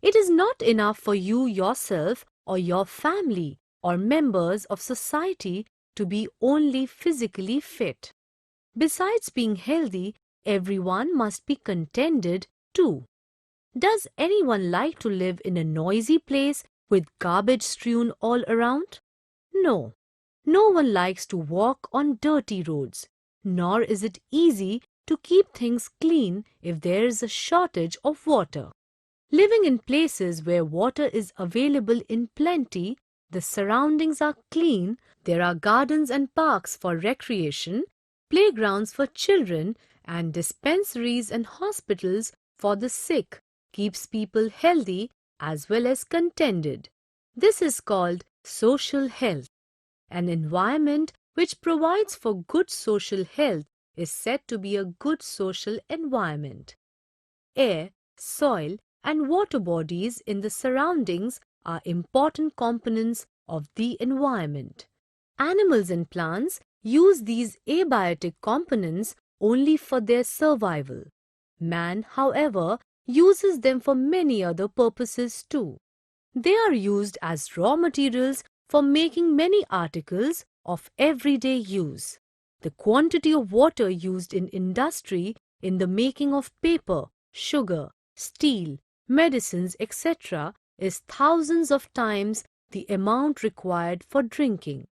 It is not enough for you yourself or your family or members of society to be only physically fit. Besides being healthy, everyone must be contented too. Does anyone like to live in a noisy place with garbage strewn all around? No. No one likes to walk on dirty roads, nor is it easy to keep things clean if there is a shortage of water. Living in places where water is available in plenty, the surroundings are clean, there are gardens and parks for recreation, playgrounds for children, and dispensaries and hospitals for the sick, keeps people healthy as well as contented. This is called social health. An environment which provides for good social health is said to be a good social environment. Air, soil, and water bodies in the surroundings are important components of the environment. Animals and plants use these abiotic components only for their survival. Man, however, uses them for many other purposes too. They are used as raw materials for making many articles of everyday use. The quantity of water used in industry in the making of paper, sugar, steel, medicines, etc. is thousands of times the amount required for drinking.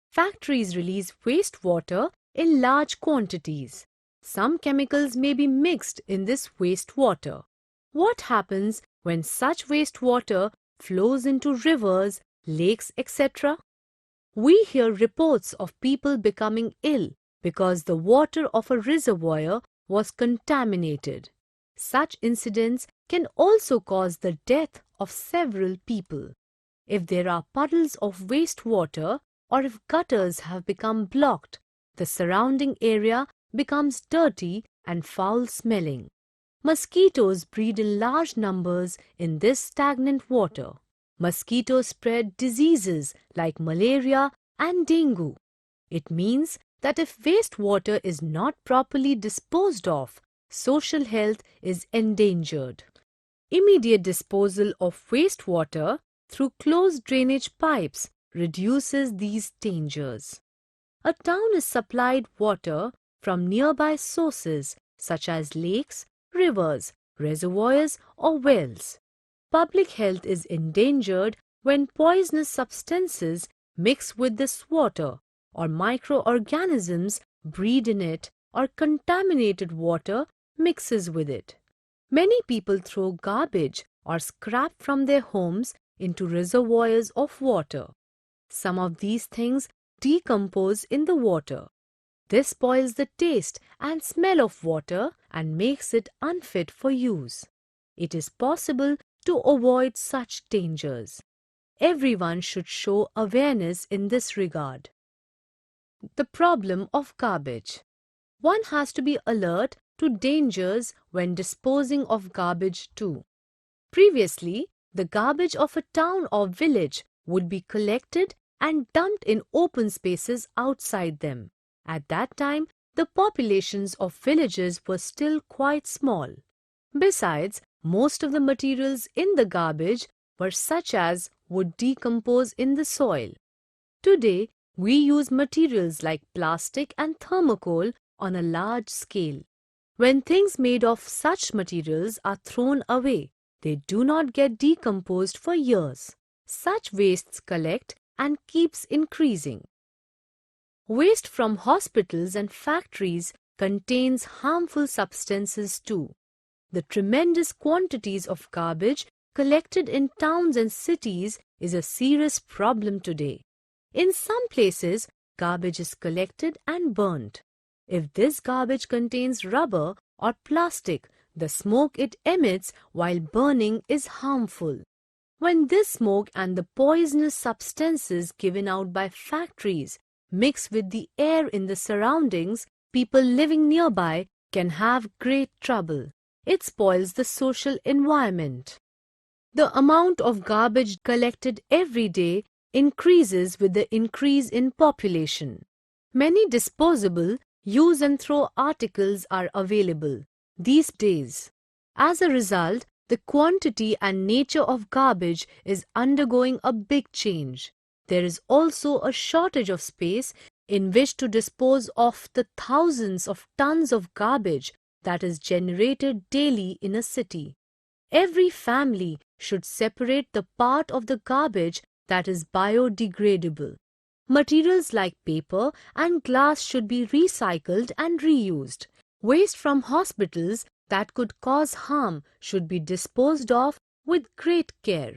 Factories release wastewater in large quantities. Some chemicals may be mixed in this wastewater. What happens when such wastewater flows into rivers, lakes, etc.? We hear reports of people becoming ill because the water of a reservoir was contaminated. Such incidents can also cause the death of several people. If there are puddles of wastewater or if gutters have become blocked, the surrounding area becomes dirty and foul-smelling. Mosquitoes breed in large numbers in this stagnant water. Mosquitoes spread diseases like malaria and dengue. It means that if wastewater is not properly disposed of, social health is endangered. Immediate disposal of wastewater through closed drainage pipes reduces these dangers. A town is supplied water from nearby sources such as lakes, rivers, reservoirs, or wells. Public health is endangered when poisonous substances mix with this water, or microorganisms breed in it, or contaminated water mixes with it. Many people throw garbage or scrap from their homes into reservoirs of water. Some of these things decompose in the water. This spoils the taste and smell of water and makes it unfit for use. It is possible to avoid such dangers. Everyone should show awareness in this regard. The problem of garbage. One has to be alert to dangers when disposing of garbage too. Previously, the garbage of a town or village would be collected and dumped in open spaces outside them. At that time, the populations of villages were still quite small. Besides, most of the materials in the garbage were such as would decompose in the soil. Today, we use materials like plastic and thermocol on a large scale. When things made of such materials are thrown away, they do not get decomposed for years. Such wastes collect and keeps increasing. Waste from hospitals and factories contains harmful substances too. The tremendous quantities of garbage collected in towns and cities is a serious problem today. In some places, garbage is collected and burnt. If this garbage contains rubber or plastic, the smoke it emits while burning is harmful. When this smoke and the poisonous substances given out by factories mix with the air in the surroundings, people living nearby can have great trouble. It spoils the social environment. The amount of garbage collected every day increases with the increase in population. Many disposable, use and throw articles are available these days. As a result, The quantity and nature of garbage is undergoing a big change. There is also a shortage of space in which to dispose of the thousands of tons of garbage that is generated daily in a city. Every family should separate the part of the garbage that is biodegradable. Materials like paper and glass should be recycled and reused. Waste from hospitals that could cause harm should be disposed of with great care.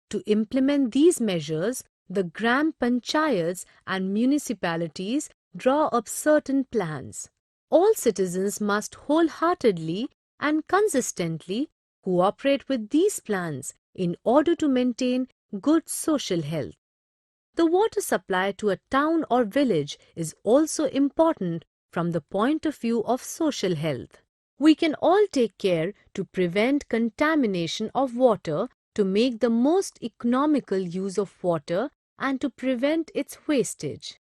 To implement these measures, the Gram Panchayats and municipalities draw up certain plans. All citizens must wholeheartedly and consistently cooperate with these plans in order to maintain good social health. The water supply to a town or village is also important from the point of view of social health. We can all take care to prevent contamination of water, to make the most economical use of water and to prevent its wastage.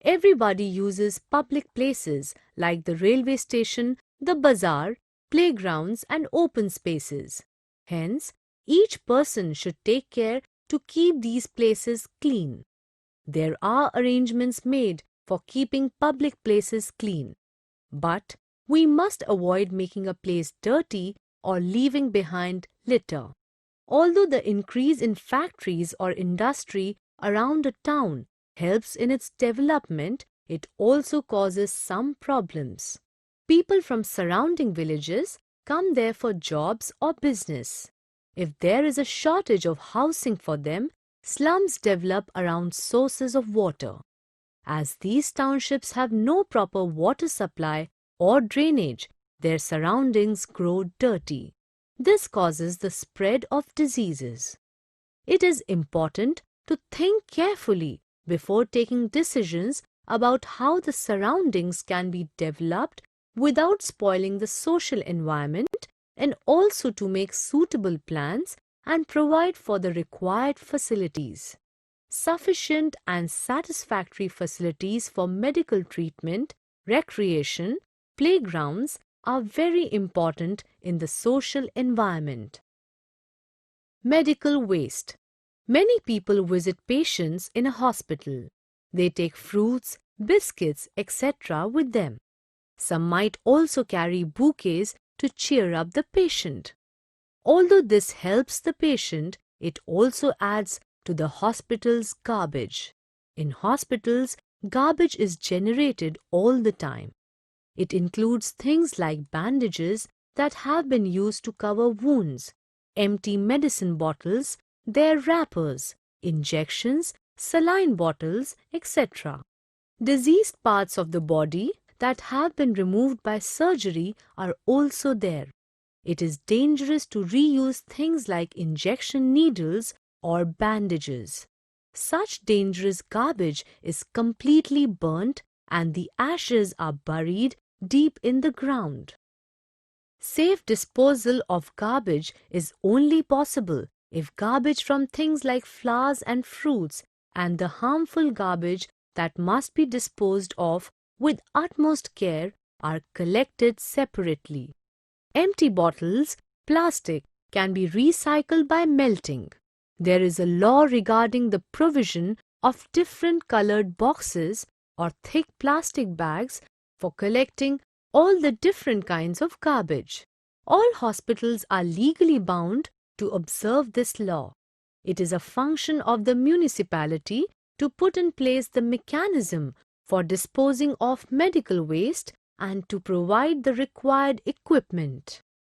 Everybody uses public places like the railway station, the bazaar, playgrounds and open spaces. Hence, each person should take care to keep these places clean. There are arrangements made for keeping public places clean, but we must avoid making a place dirty or leaving behind litter. Although the increase in factories or industry around a town helps in its development, it also causes some problems. People from surrounding villages come there for jobs or business. If there is a shortage of housing for them, slums develop around sources of water. As these townships have no proper water supply or drainage, their surroundings grow dirty. This causes the spread of diseases. It is important to think carefully before taking decisions about how the surroundings can be developed without spoiling the social environment, and also to make suitable plans and provide for the required facilities. Sufficient and satisfactory facilities for medical treatment, recreation, playgrounds are very important in the social environment. Medical waste. Many people visit patients in a hospital. They take fruits, biscuits, etc. with them. Some might also carry bouquets to cheer up the patient. Although this helps the patient, it also adds to the hospital's garbage. In hospitals, garbage is generated all the time. It includes things like bandages that have been used to cover wounds, empty medicine bottles, their wrappers, injections, saline bottles, etc. Diseased parts of the body that have been removed by surgery are also there. It is dangerous to reuse things like injection needles or bandages. Such dangerous garbage is completely burnt and the ashes are buried deep in the ground. Safe disposal of garbage is only possible if garbage from things like flowers and fruits and the harmful garbage that must be disposed of with utmost care are collected separately. Empty bottles, plastic, can be recycled by melting. There is a law regarding the provision of different colored boxes or thick plastic bags for collecting all the different kinds of garbage. All hospitals are legally bound to observe this law. It is a function of the municipality to put in place the mechanism for disposing of medical waste and to provide the required equipment.